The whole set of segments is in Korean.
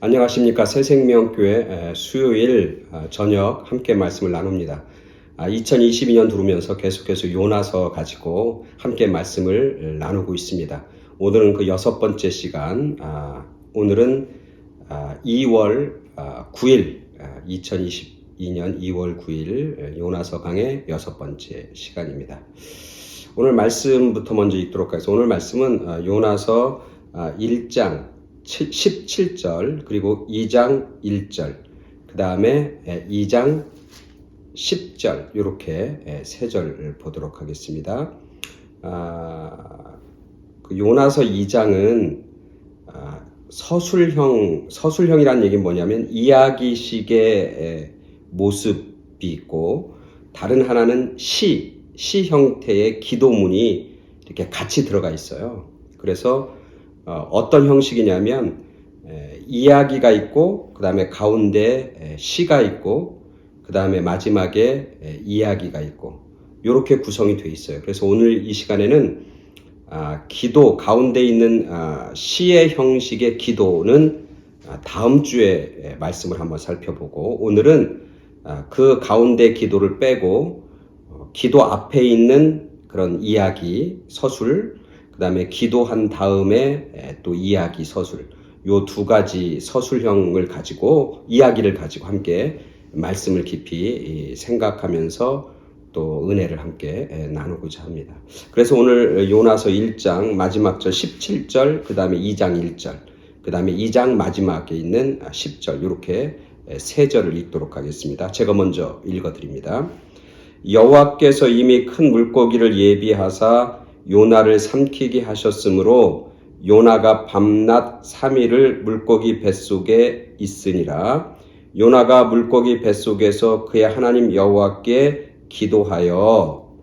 안녕하십니까. 새생명교회 수요일 저녁 함께 말씀을 나눕니다. 2022년 들어오면서 계속해서 요나서 가지고 함께 말씀을 나누고 있습니다. 오늘은 그 6번째 시간, 오늘은 2월 9일, 2022년 2월 9일 요나서 강의 6번째 시간입니다. 오늘 말씀부터 먼저 읽도록 하겠습니다. 오늘 말씀은 요나서 1장 17절 그리고 2장 1절 그 다음에 2장 10절 이렇게 3절 보도록 하겠습니다. 그 요나서 2장은 서술형이라는 얘기는 뭐냐면 이야기식의 모습이 있고 다른 하나는 시 형태의 기도문이 이렇게 같이 들어가 있어요. 그래서 어떤 형식이냐면 이야기가 있고 그 다음에 가운데 시가 있고 그 다음에 마지막에 이야기가 있고 이렇게 구성이 되어 있어요. 그래서 오늘 이 시간에는 기도 가운데 있는 시의 형식의 기도는 다음 주에 말씀을 한번 살펴보고 오늘은 그 가운데 기도를 빼고 기도 앞에 있는 그런 이야기 서술 그 다음에 기도한 다음에 또 이야기 서술 요 두 가지 서술형을 가지고 이야기를 가지고 함께 말씀을 깊이 생각하면서 또 은혜를 함께 나누고자 합니다. 그래서 오늘 요나서 1장 마지막 절 17절 그 다음에 2장 1절 그 다음에 2장 마지막에 있는 10절 이렇게 3절을 읽도록 하겠습니다. 제가 먼저 읽어드립니다. 여호와께서 이미 큰 물고기를 예비하사 요나를 삼키게 하셨으므로 요나가 밤낮 3일을 물고기 뱃속에 있으니라. 요나가 물고기 뱃속에서 그의 하나님 여호와께 기도하여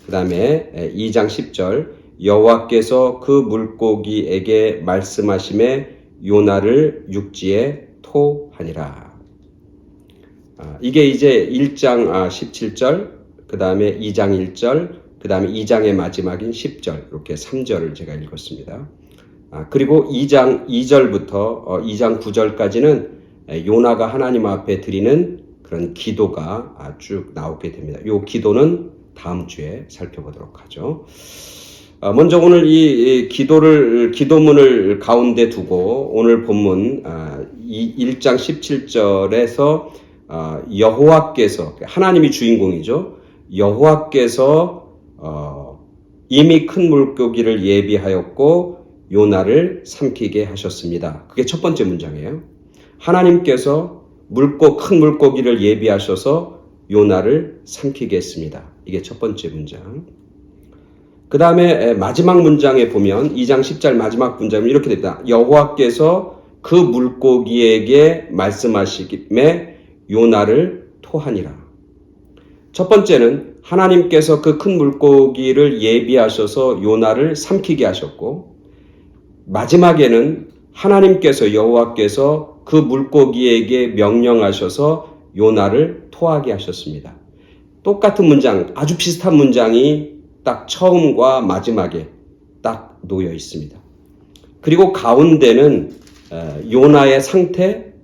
그 다음에 2장 10절 여호와께서 그 물고기에게 말씀하심에 요나를 육지에 토하니라. 이게 이제 1장 17절 그 다음에 2장 1절 그 다음에 2장의 마지막인 10절 이렇게 3절을 제가 읽었습니다. 그리고 2장 2절부터 2장 9절까지는 요나가 하나님 앞에 드리는 그런 기도가 쭉 나오게 됩니다. 이 기도는 다음 주에 살펴보도록 하죠. 먼저 오늘 이 기도문을 가운데 두고 오늘 본문 1장 17절에서 여호와께서 하나님이 주인공이죠. 여호와께서 이미 큰 물고기를 예비하였고 요나를 삼키게 하셨습니다. 그게 첫 번째 문장이에요. 하나님께서 큰 물고기를 예비하셔서 요나를 삼키게 했습니다. 이게 첫 번째 문장. 그 다음에 마지막 문장에 보면 2장 10절 마지막 문장은 이렇게 됩니다. 여호와께서 그 물고기에게 말씀하시기에 요나를 토하니라. 첫 번째는 하나님께서 그 큰 물고기를 예비하셔서 요나를 삼키게 하셨고 마지막에는 하나님께서 여호와께서 그 물고기에게 명령하셔서 요나를 토하게 하셨습니다. 똑같은 문장, 아주 비슷한 문장이 딱 처음과 마지막에 딱 놓여 있습니다. 그리고 가운데는 요나의 상태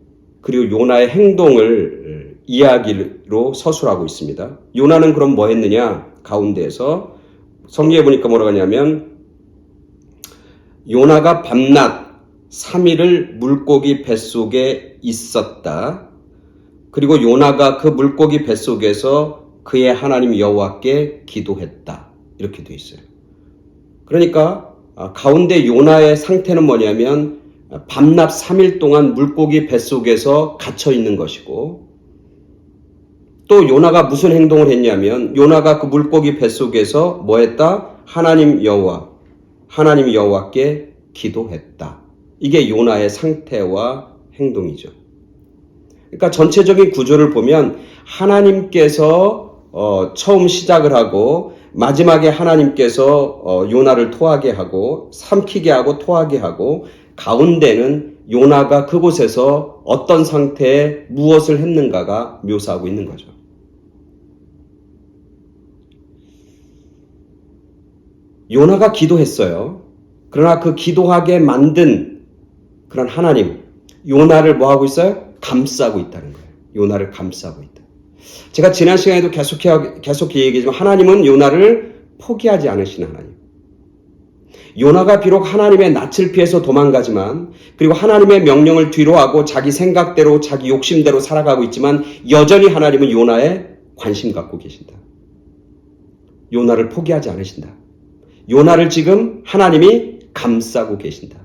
그리고 요나의 행동을 이야기로 서술하고 있습니다. 요나는 그럼 뭐 했느냐? 가운데에서 성경에 보니까 뭐라고 하냐면 요나가 밤낮 3일을 물고기 뱃속에 있었다. 그리고 요나가 그 물고기 뱃속에서 그의 하나님 여호와께 기도했다. 이렇게 되어 있어요. 그러니까 가운데 요나의 상태는 뭐냐면 밤낮 3일 동안 물고기 뱃속에서 갇혀 있는 것이고 또 요나가 무슨 행동을 했냐면 요나가 그 물고기 뱃속에서 뭐 했다? 하나님 여호와께 기도했다. 이게 요나의 상태와 행동이죠. 그러니까 전체적인 구조를 보면 하나님께서 처음 시작을 하고 마지막에 하나님께서 요나를 토하게 하고 삼키게 하고 토하게 하고 가운데는 요나가 그곳에서 어떤 상태에 무엇을 했는가가 묘사하고 있는 거죠. 요나가 기도했어요. 그러나 그 기도하게 만든 그런 하나님, 요나를 뭐 하고 있어요? 감싸고 있다는 거예요. 요나를 감싸고 있다. 제가 지난 시간에도 계속 얘기했지만 하나님은 요나를 포기하지 않으신 하나님. 요나가 비록 하나님의 낯을 피해서 도망가지만, 그리고 하나님의 명령을 뒤로하고 자기 생각대로 자기 욕심대로 살아가고 있지만 여전히 하나님은 요나에 관심 갖고 계신다. 요나를 포기하지 않으신다. 요나를 지금 하나님이 감싸고 계신다.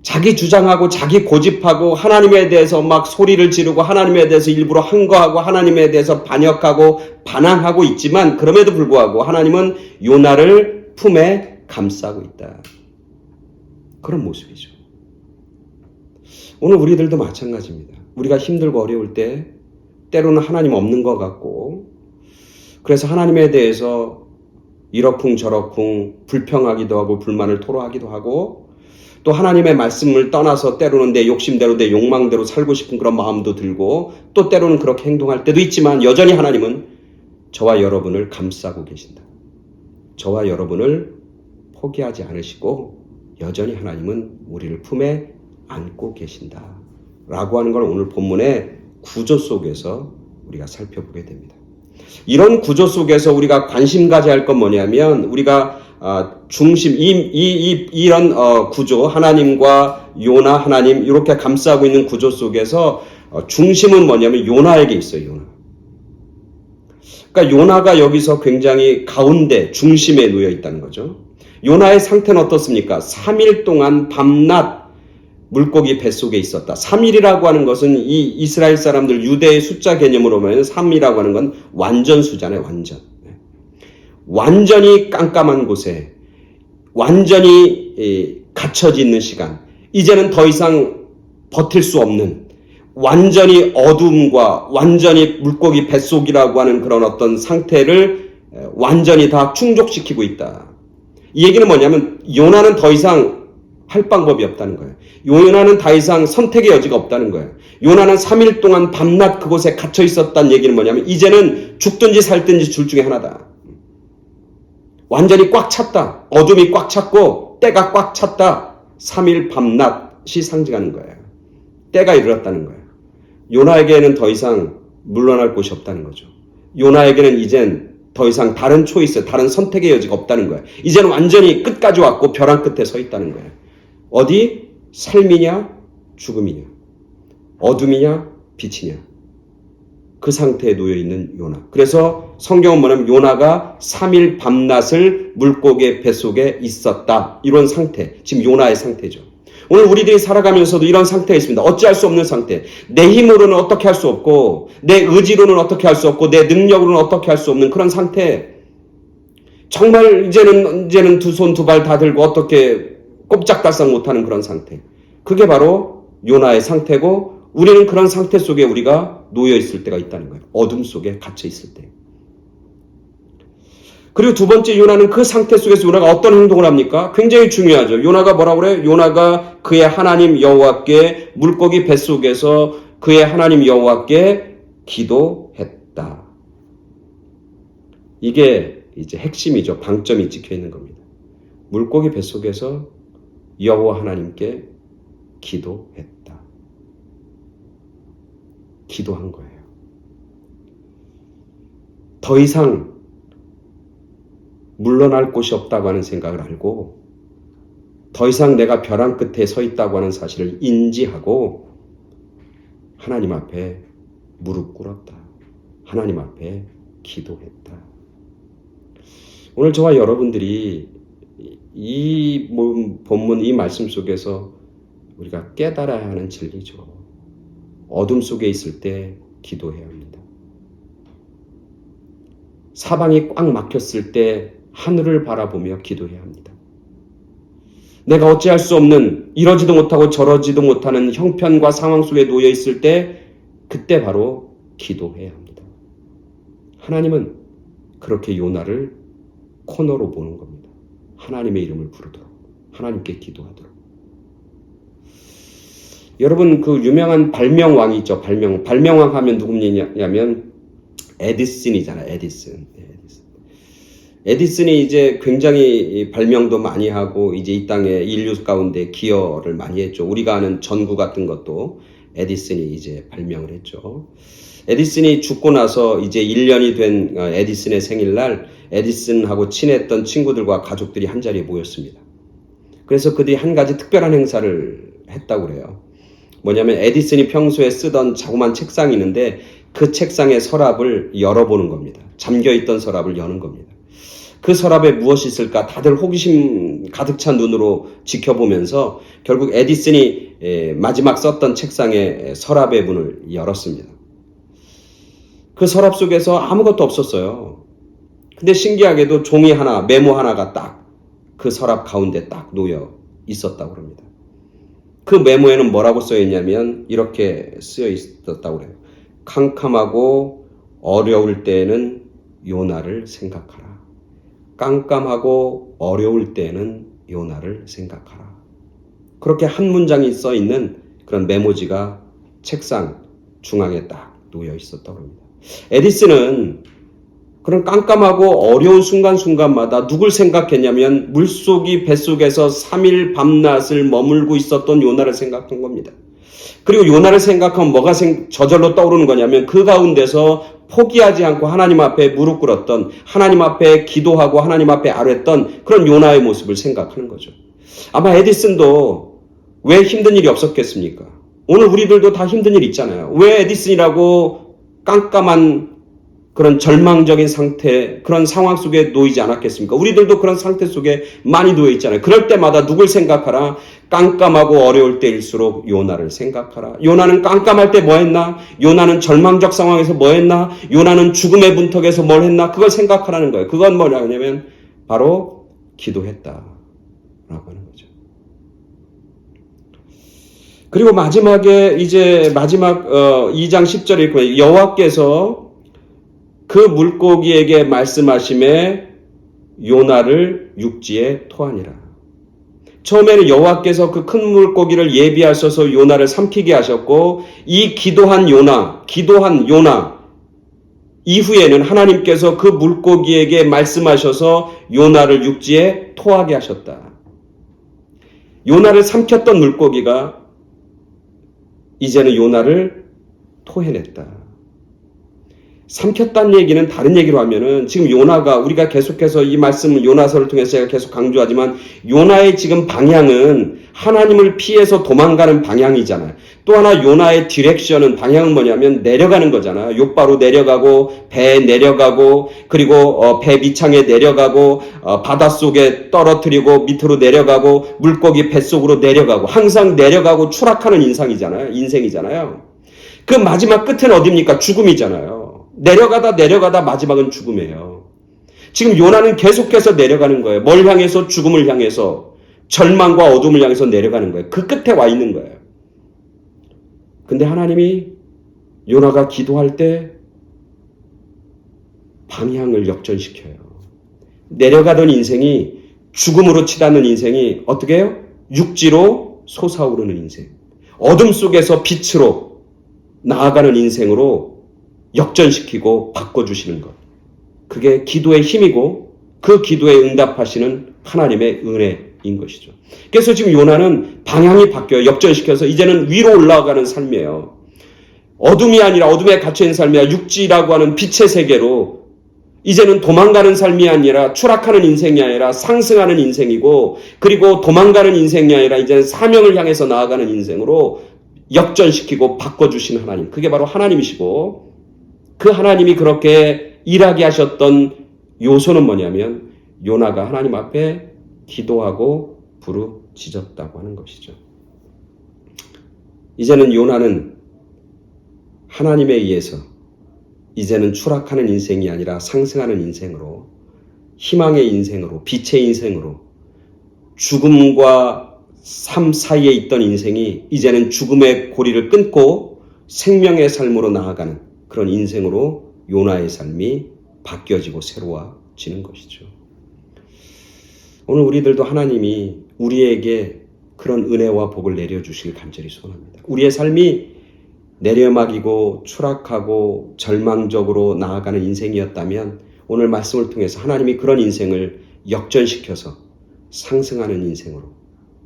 자기 주장하고 자기 고집하고 하나님에 대해서 막 소리를 지르고 하나님에 대해서 일부러 항거하고 하나님에 대해서 반역하고 반항하고 있지만 그럼에도 불구하고 하나님은 요나를 품에 감싸고 있다. 그런 모습이죠. 오늘 우리들도 마찬가지입니다. 우리가 힘들고 어려울 때 때로는 하나님 없는 것 같고, 그래서 하나님에 대해서 이러쿵저러쿵 불평하기도 하고 불만을 토로하기도 하고, 또 하나님의 말씀을 떠나서 때로는 내 욕심대로 내 욕망대로 살고 싶은 그런 마음도 들고, 또 때로는 그렇게 행동할 때도 있지만 여전히 하나님은 저와 여러분을 감싸고 계신다. 저와 여러분을 포기하지 않으시고 여전히 하나님은 우리를 품에 안고 계신다 라고 하는 걸 오늘 본문의 구조 속에서 우리가 살펴보게 됩니다. 이런 구조 속에서 우리가 관심 가져야 할 건 뭐냐면, 우리가 중심, 이런 구조, 하나님과 요나, 하나님 이렇게 감싸고 있는 구조 속에서 중심은 뭐냐면 요나에게 있어요. 요나. 그러니까 요나가 여기서 굉장히 가운데 중심에 놓여 있다는 거죠. 요나의 상태는 어떻습니까? 3일 동안 밤낮 물고기 뱃속에 있었다. 3일이라고 하는 것은 이 이스라엘 사람들 유대의 숫자 개념으로 보면 3이라고 하는 건 완전 수잖아요. 완전. 완전히 깜깜한 곳에 완전히 갇혀져 있는 시간, 이제는 더 이상 버틸 수 없는 완전히 어둠과 완전히 물고기 뱃속이라고 하는 그런 어떤 상태를 완전히 다 충족시키고 있다. 이 얘기는 뭐냐면 요나는 더 이상 할 방법이 없다는 거예요. 요나는 더 이상 선택의 여지가 없다는 거예요. 요나는 3일 동안 밤낮 그곳에 갇혀 있었다는 얘기는 뭐냐면 이제는 죽든지 살든지 둘 중에 하나다. 완전히 꽉 찼다. 어둠이 꽉 찼고 때가 꽉 찼다. 3일 밤낮이 상징하는 거예요. 때가 이르렀다는 거예요. 요나에게는 더 이상 물러날 곳이 없다는 거죠. 요나에게는 이젠 더 이상 다른 초이스, 다른 선택의 여지가 없다는 거예요. 이제는 완전히 끝까지 왔고 벼랑 끝에 서 있다는 거예요. 어디? 삶이냐 죽음이냐, 어둠이냐 빛이냐, 그 상태에 놓여있는 요나. 그래서 성경은 뭐냐면 요나가 3일 밤낮을 물고기 뱃속에 있었다. 이런 상태, 지금 요나의 상태죠. 오늘 우리들이 살아가면서도 이런 상태가 있습니다. 어찌할 수 없는 상태. 내 힘으로는 어떻게 할 수 없고, 내 의지로는 어떻게 할 수 없고, 내 능력으로는 어떻게 할 수 없는 그런 상태. 정말 이제는 두 손 두 발 다 들고 어떻게 꼼짝달싹 못하는 그런 상태. 그게 바로 요나의 상태고, 우리는 그런 상태 속에 우리가 놓여 있을 때가 있다는 거예요. 어둠 속에 갇혀 있을 때. 그리고 두 번째, 요나는 그 상태 속에서 요나가 어떤 행동을 합니까? 굉장히 중요하죠. 요나가 뭐라고 그래요? 요나가 그의 하나님 여호와께 물고기 뱃속에서 그의 하나님 여호와께 기도했다. 이게 이제 핵심이죠. 방점이 찍혀 있는 겁니다. 물고기 뱃속에서 여호와 하나님께 기도했다. 기도한 거예요. 더 이상 물러날 곳이 없다고 하는 생각을 알고, 더 이상 내가 벼랑 끝에 서 있다고 하는 사실을 인지하고 하나님 앞에 무릎 꿇었다. 하나님 앞에 기도했다. 오늘 저와 여러분들이 이 본문, 이 말씀 속에서 우리가 깨달아야 하는 진리죠. 어둠 속에 있을 때 기도해야 합니다. 사방이 꽉 막혔을 때 하늘을 바라보며 기도해야 합니다. 내가 어찌할 수 없는, 이러지도 못하고 저러지도 못하는 형편과 상황 속에 놓여 있을 때, 그때 바로 기도해야 합니다. 하나님은 그렇게 요나를 코너로 보는 겁니다. 하나님의 이름을 부르도록, 하나님께 기도하도록. 여러분, 그 유명한 발명왕이 있죠. 발명왕 하면 누구냐면 에디슨이잖아요. 에디슨. 에디슨이 이제 굉장히 발명도 많이 하고 이제 이 땅에 인류 가운데 기여를 많이 했죠. 우리가 아는 전구 같은 것도 에디슨이 이제 발명을 했죠. 에디슨이 죽고 나서 이제 1년이 된 에디슨의 생일날 에디슨하고 친했던 친구들과 가족들이 한자리에 모였습니다. 그래서 그들이 한 가지 특별한 행사를 했다고 그래요. 뭐냐면 에디슨이 평소에 쓰던 자그마한 책상이 있는데 그 책상의 서랍을 열어보는 겁니다. 잠겨있던 서랍을 여는 겁니다. 그 서랍에 무엇이 있을까 다들 호기심 가득 찬 눈으로 지켜보면서 결국 에디슨이 마지막 썼던 책상의 서랍의 문을 열었습니다. 그 서랍 속에서 아무것도 없었어요. 근데 신기하게도 종이 하나, 메모 하나가 딱 그 서랍 가운데 딱 놓여 있었다고 합니다. 그 메모에는 뭐라고 써 있냐면 이렇게 쓰여 있었다고 그래요. 캄캄하고 어려울 때에는 요나를 생각하라. 깜깜하고 어려울 때에는 요나를 생각하라. 그렇게 한 문장이 써 있는 그런 메모지가 책상 중앙에 딱 놓여 있었다고 합니다. 에디슨은 그런 깜깜하고 어려운 순간순간마다 누굴 생각했냐면 물속이 뱃속에서 3일 밤낮을 머물고 있었던 요나를 생각한 겁니다. 그리고 요나를 생각하면 뭐가 저절로 떠오르는 거냐면 그 가운데서 포기하지 않고 하나님 앞에 무릎 꿇었던, 하나님 앞에 기도하고 하나님 앞에 아뢰었던 그런 요나의 모습을 생각하는 거죠. 아마 에디슨도 왜 힘든 일이 없었겠습니까? 오늘 우리들도 다 힘든 일 있잖아요. 왜 에디슨이라고 깜깜한 그런 절망적인 상태, 그런 상황 속에 놓이지 않았겠습니까? 우리들도 그런 상태 속에 많이 놓여 있잖아요. 그럴 때마다 누굴 생각하라? 깜깜하고 어려울 때일수록 요나를 생각하라. 요나는 깜깜할 때 뭐 했나? 요나는 절망적 상황에서 뭐 했나? 요나는 죽음의 문턱에서 뭘 했나? 그걸 생각하라는 거예요. 그건 뭐냐면 바로 기도했다라고 하는 거죠. 그리고 마지막에 이제 마지막 2장 10절에 있고 여호와께서 그 물고기에게 말씀하심에 요나를 육지에 토하니라. 처음에는 여호와께서 그 큰 물고기를 예비하셔서 요나를 삼키게 하셨고 이 기도한 요나 이후에는 하나님께서 그 물고기에게 말씀하셔서 요나를 육지에 토하게 하셨다. 요나를 삼켰던 물고기가 이제는 요나를 토해냈다. 삼켰다는 얘기는 다른 얘기로 하면은 지금 요나가 우리가 계속해서 이 말씀을 요나서를 통해서 제가 계속 강조하지만 요나의 지금 방향은 하나님을 피해서 도망가는 방향이잖아요. 또 하나 요나의 디렉션은 방향은 뭐냐면 내려가는 거잖아요. 욥바로 내려가고 배에 내려가고 그리고 배 밑창에 내려가고 바닷속에 떨어뜨리고 밑으로 내려가고 물고기 뱃속으로 내려가고 항상 내려가고 추락하는 인생이잖아요. 그 마지막 끝은 어디입니까? 죽음이잖아요. 내려가다 마지막은 죽음이에요. 지금 요나는 계속해서 내려가는 거예요. 뭘 향해서? 죽음을 향해서, 절망과 어둠을 향해서 내려가는 거예요. 그 끝에 와 있는 거예요. 근데 하나님이 요나가 기도할 때 방향을 역전시켜요. 내려가던 인생이 죽음으로 치닫는 인생이 어떻게 해요? 육지로 솟아오르는 인생. 어둠 속에서 빛으로 나아가는 인생으로 역전시키고 바꿔주시는 것. 그게 기도의 힘이고 그 기도에 응답하시는 하나님의 은혜인 것이죠. 그래서 지금 요나는 방향이 바뀌어요. 역전시켜서 이제는 위로 올라가는 삶이에요. 어둠이 아니라 어둠에 갇혀있는 삶이 아니라 육지라고 하는 빛의 세계로 이제는 도망가는 삶이 아니라 추락하는 인생이 아니라 상승하는 인생이고 그리고 도망가는 인생이 아니라 이제는 사명을 향해서 나아가는 인생으로 역전시키고 바꿔주신 하나님. 그게 바로 하나님이시고 그 하나님이 그렇게 일하게 하셨던 요소는 뭐냐면 요나가 하나님 앞에 기도하고 부르짖었다고 하는 것이죠. 이제는 요나는 하나님에 의해서 이제는 추락하는 인생이 아니라 상승하는 인생으로 희망의 인생으로 빛의 인생으로 죽음과 삶 사이에 있던 인생이 이제는 죽음의 고리를 끊고 생명의 삶으로 나아가는 그런 인생으로 요나의 삶이 바뀌어지고 새로워지는 것이죠. 오늘 우리들도 하나님이 우리에게 그런 은혜와 복을 내려주시길 간절히 소원합니다. 우리의 삶이 내려막이고 추락하고 절망적으로 나아가는 인생이었다면 오늘 말씀을 통해서 하나님이 그런 인생을 역전시켜서 상승하는 인생으로,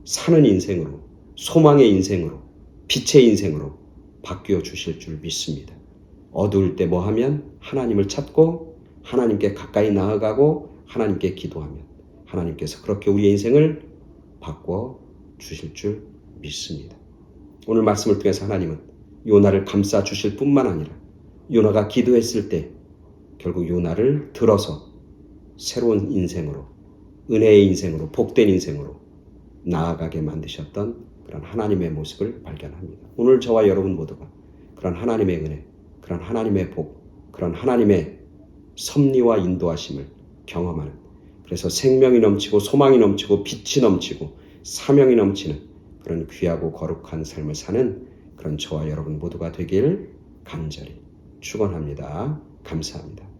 사는 인생으로, 소망의 인생으로, 빛의 인생으로 바뀌어 주실 줄 믿습니다. 어두울 때 뭐 하면? 하나님을 찾고 하나님께 가까이 나아가고 하나님께 기도하면 하나님께서 그렇게 우리의 인생을 바꿔 주실 줄 믿습니다. 오늘 말씀을 통해서 하나님은 요나를 감싸 주실 뿐만 아니라 요나가 기도했을 때 결국 요나를 들어서 새로운 인생으로, 은혜의 인생으로, 복된 인생으로 나아가게 만드셨던 그런 하나님의 모습을 발견합니다. 오늘 저와 여러분 모두가 그런 하나님의 은혜, 그런 하나님의 복, 그런 하나님의 섭리와 인도하심을 경험하는, 그래서 생명이 넘치고 소망이 넘치고 빛이 넘치고 사명이 넘치는 그런 귀하고 거룩한 삶을 사는 그런 저와 여러분 모두가 되길 간절히 축원합니다. 감사합니다.